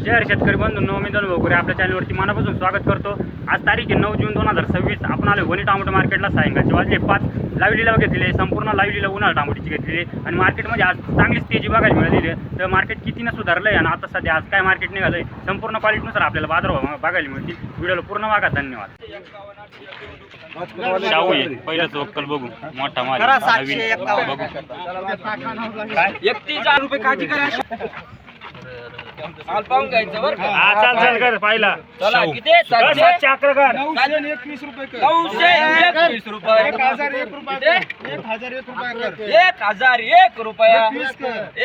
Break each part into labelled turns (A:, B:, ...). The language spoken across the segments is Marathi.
A: जय शेतकरी बंधूंनो, मी धनु भोकरे आपल्या चॅनलवरती मनापासून स्वागत करतो। आज तारीख आहे 9 जून 2026। आपण आलो वणी टोमॅटो मार्केटला। सायंकाळचे वाजले 5। लाईव्ह घेतलेले संपूर्ण लाईव्ह उन्हाळा टोमॅटोची घेतलेली आणि मार्केटमध्ये आज चांगलीच तेजी बघायला मिळाली आहे। तर मार्केट कितीनं सुधारलंय आणि आता सध्या आज काय मार्केट निघालंय संपूर्ण क्वालिटीनुसार आपल्याला बाजारभाव बघायला मिळतील। व्हिडिओला पूर्ण बघा। धन्यवाद। शाहू आहे पहिलंच वक्कल बघू, मोठा माल नवीन बघू काय
B: 31 रुपये काजी करा माल पाहून घ्यायचं बरं का।
A: हा चाल कर पाहिला
B: चला किती
A: 700 अकरा कर
B: 921 रुपये कर 921 रुपये
C: 1001 रुपये 1001 रुपये कर
B: 1001 रुपया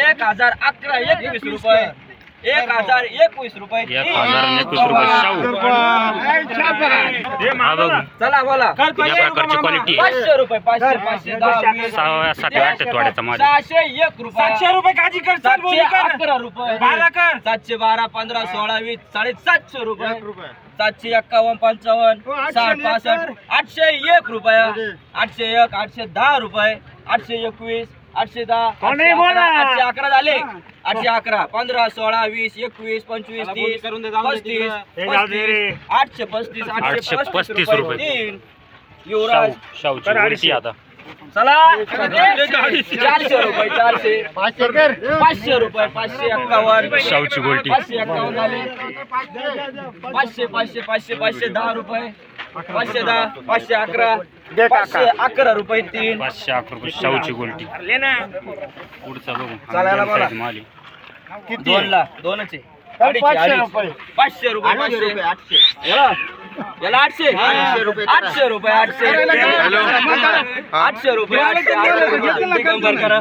B: 1011 21 रुपये 1021 रुपये
A: 1021 रुपये शाहू। हा बघू
B: चला बोला
A: या प्रकारची क्वालिटी
B: 500 रुपये 500 510
A: 7 8 तोड्याचा माल
B: 601 रुपये
C: 700 रुपये काजी कर चल बोली कर
B: 11 रुपये
C: 12 कर
B: 712 15 16 20 750 रुपये 751 55 60 65 801 रुपया 801 810 रुपये 821 810 811 झाले 811 15 16 20 21 25 30 35 835 835 रुपये युवराज
A: शाहूची क्वालिटी आता
B: चला 400 रुपये 400 500 रुपये 551
A: शाहूची क्वालिटी
B: 551 झाले 500 500 500 510 रुपये 510 511 511 रुपये 3
A: 511 रुपये शाहूची क्वालिटी पुढचा बघू
B: चालायला बोला.
A: माल
B: 2 ला 2च आहे 500 रुपये 500 रुपये 800 याला 800 800 रुपये 800 रुपये 800 रुपये 800 करा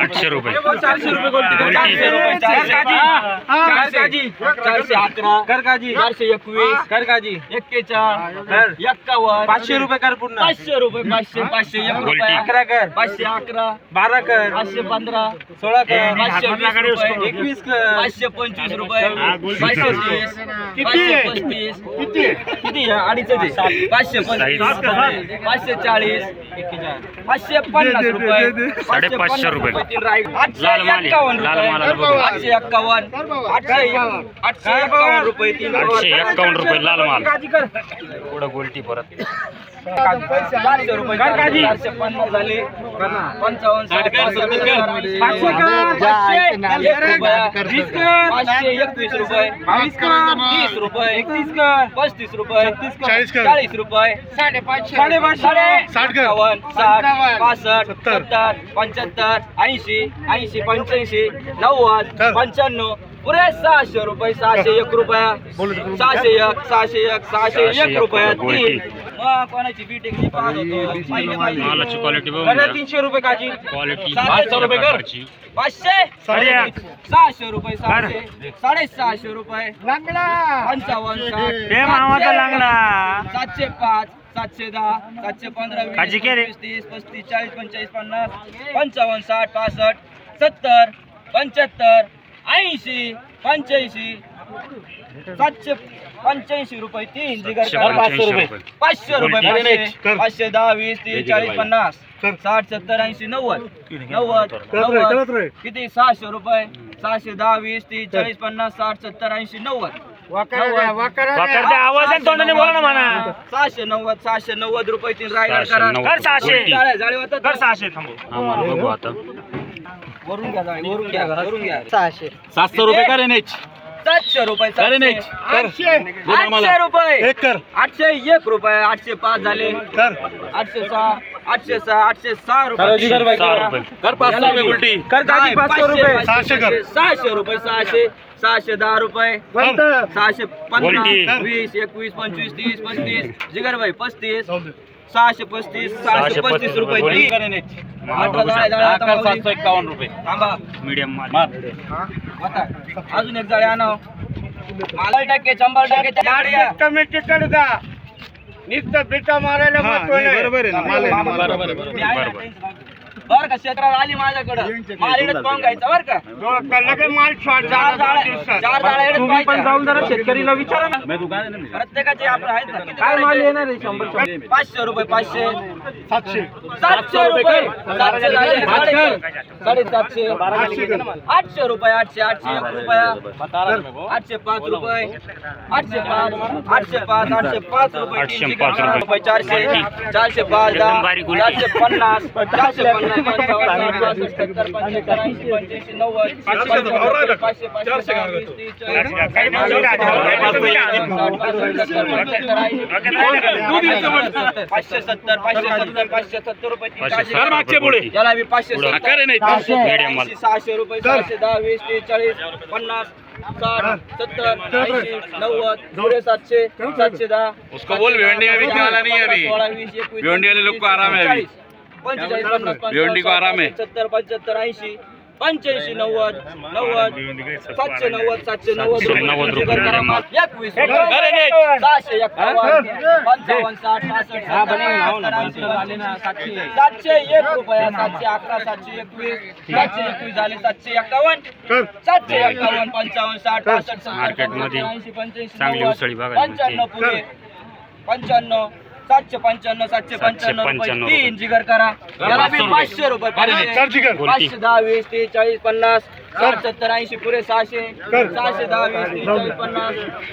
A: 800 रुपये
B: 400 रुपये 400 रुपये 411 कर काजी 421 कर काजी 41 51 500 रुपये कर पूर्ण 500 रुपये 500 501 रुपये 11 कर 511 12 कर 515 16 कर 520 21 कर 525 रुपये 530 535 किती अडीच 535 540 550 रुपये
A: 550 रुपये लाल माल
B: 851
A: लाल माल बघू
B: 851 851 रुपये
A: 851 रुपये लाल माल पुढं गोल्टी परत
B: 400 रुपये 450 झाले 55 521 रुपये 30 रुपये 35 रुपये 40 रुपये 550 60 65 70 75 80 80 85 90 95 पुरे 600 रुपये 601 रुपया 601 रुपया 3 मग कोणाची बीटिंग नाही पाहत होतो
A: मालाची क्वालिटी बघू
B: 300 रुपये काजी
A: क्वालिटी
B: 500 रुपये कर 500 600 रुपये 600 650 रुपये
C: लागला
B: 55 60
A: हे मामाचा लागला
B: 705 710 715
A: काजी के रे?
B: 30 35 40 45 50 55 60 65 70 75 80 85 785 रुपये 3 जिगर
A: 500 रुपये
B: 500 रुपये 510 20 30 40 50 60 70 80 90 किती 600 रुपये 610 20 30 40 50 60 70 80 90
A: वाकरते आवाज आहे तोंडाने बोला ना म्हणा
B: 690 रुपये 3 रायगड करा
A: 690
B: कर 600 जाळी होतं
A: कर 600 थांबू आम्हाला बघू आता
B: वरून घ्या जाळी वरून घ्या
C: 700 रुपये करे नाही
B: 700 रुपये 800 रुपये
C: एक कर
B: 801 रुपये 805 झाले
C: कर
B: 806 806 806 रुपये
A: 6 रुपये
C: कर 500 रुपये उलटी
B: कर दादी 500 रुपये
C: 600 कर
B: 600 रुपये 610 रुपये 615
A: उलटी.
B: 20 21 25 30 35 जिगर भाई 35 635 635 रुपये
A: उलटी.
B: 751 रुपये थांबा
A: मीडियम माल
B: आता अजून एक जाळी आणा मला टक्के 100%
C: कमिटी कडे जा नुसतं बिटा मारायला महत्व नाही.
A: बरोबर
B: बरं का क्षेत्रात आली माझ्याकडं माल इकडे पाहून घ्यायचा बरं का
C: लगेच माल शॉर्ट
B: चार जाळ्या इकडे
D: तुम्ही पण जाऊन जरा शेतकरीला विचारा ना.
B: प्रत्येकाचे आपले आहेत ना किती
D: काय माल
B: करायचे?
D: येणार आहे 100
B: 500 रुपये 500
C: 700
B: 700 रुपये 700 झाले, 750 800 रुपये 800 800 1 रुपया 805 रुपये 805 805 805 रुपये
A: 805
B: रुपये 400 405
A: एकदम बारीक उलटी.
B: 450 450 570 रुपये
C: मागचे पुढे.
B: याला बी 570
C: आकार नाही.
A: मीडियम माल
B: 600 रुपये 610 20 30 40 50 60 70 80 90 पुरे 700 710
C: उसको बोल भिवंडी में बिकने वाला नहीं है अभी
B: 16 20 21
C: भिवंडी वाले लोग को आराम है अभी
B: 45 50
C: भिवंडी को आराम है
B: 70 75 80 85 90 90 790 790
A: रुपये मीडियम माल.
B: 21 651 55 60 701 रुपया 711 721 721 झाले 751 751 55 60 65
A: मार्केटमध्ये
B: 80 85
A: चांगली उसळी बघायला मिळते.
B: 95 पुरे 95 795 795 तीन जिगर करा याला बी 500 रुपये 500 510 20 30 40 50 60 70 80 पुरे 600 610 20 30 40 50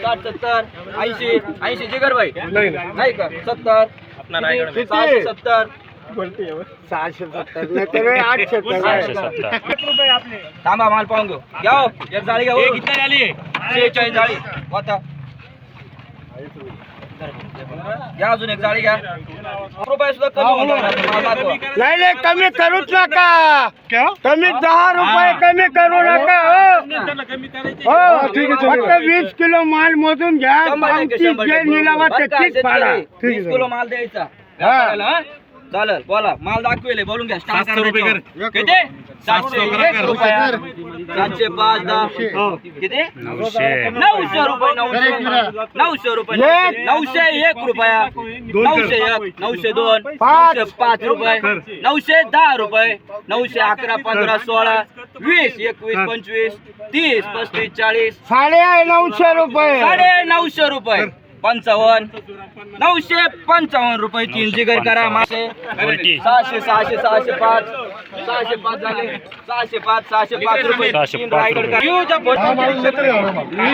B: 60 70 80 80 जिगर भाई नाही का 70 670 थांबा माल पाहून घेऊ घ्या हो. एक जाळी घ्या हो.
C: कितना डाली है
B: 46 जाळी होता घ्या अजून एक जाळी घ्या रुपये सुद्धा कमी होणार माल दाखवा.
C: नाही नाही कमी करूच नका कमी 10 रुपये कमी करू नका हो फक्त 20 किलो माल मोजून घ्या
B: 100
C: जे निलावा त्याचीच पाडा
B: 20 किलो माल द्यायचा व्यापाऱ्याला, हा? चालेल बोला माल दाखवेले बोलून घ्या
C: 700 रुपये कर.
B: किती 701 रुपया 705 10 किती 900 रुपये 900 रुपये 901 रुपया 901 902 905 रुपये 910 रुपये 911 15 16 20 21 25 30 35 40
C: 950 रुपये
B: 950 रुपये 55 955 रुपये तीन जिगर करा मासे
A: उलटी.
B: 600 600 605 605 झाले 605 605 रुपये
A: 605
B: तीन रायगड करा येऊ जा बोट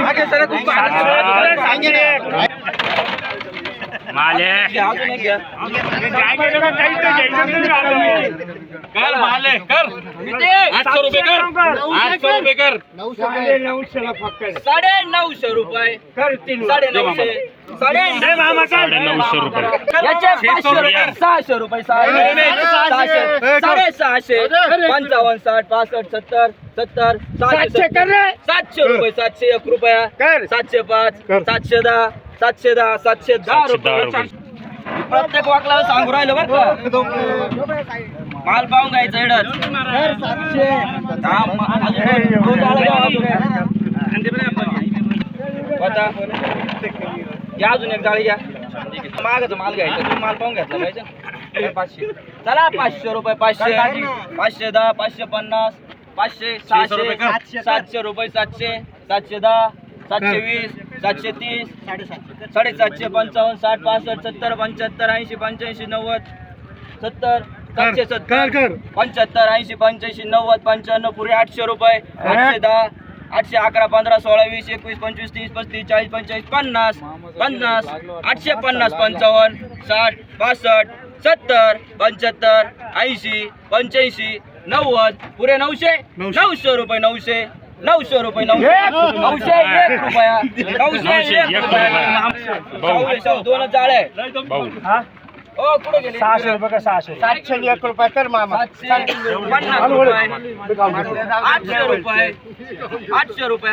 B: आगे सर खूप
A: माल आहे.
B: अजून एक घ्या
C: कर माले कर
B: किती
C: 800 रुपये कर 800 रुपये कर
B: 950 रुपये 950
A: 950 रुपये
B: याचे 500 रुपये 600 रुपये 600 55 60 65 70 70 700 रुपये 701 रुपया 705 710 710 710 रुपये प्रत्येक वाकला सांगू राहिलं बरं का माल पाहून घ्यायचा इडच या अजून एक जाळी घ्या मागाचा माल घ्यायचा तुम्ही माल पाहून घेतला पाहिजे 500 चला 500 रुपये 500 510 550 500 600 700 रुपये 700 710 720 730 750 55 60 65 70 75 80 85 90 70 770 75 80 85 90 95 पुरे 800 रुपये 810 811 15 16 20 21 25 30 35 40 45 50 850 55 60 65 70 75 80 85 90 पुरे 900 रुपये 900 रुपये 901 रुपया 901 रुपया दोन जाळे
A: भाऊ
B: ओ कुठे गेले
C: 600 रुपये का 701 रुपये कर मामा
B: 750 रुपये 800 रुपये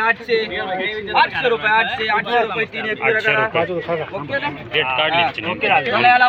B: 800 रुपये 800 रुपये 800 रुपये 3 एक
A: आठशे रुपये.
B: ओके ना
A: डेट काढली
B: चला याला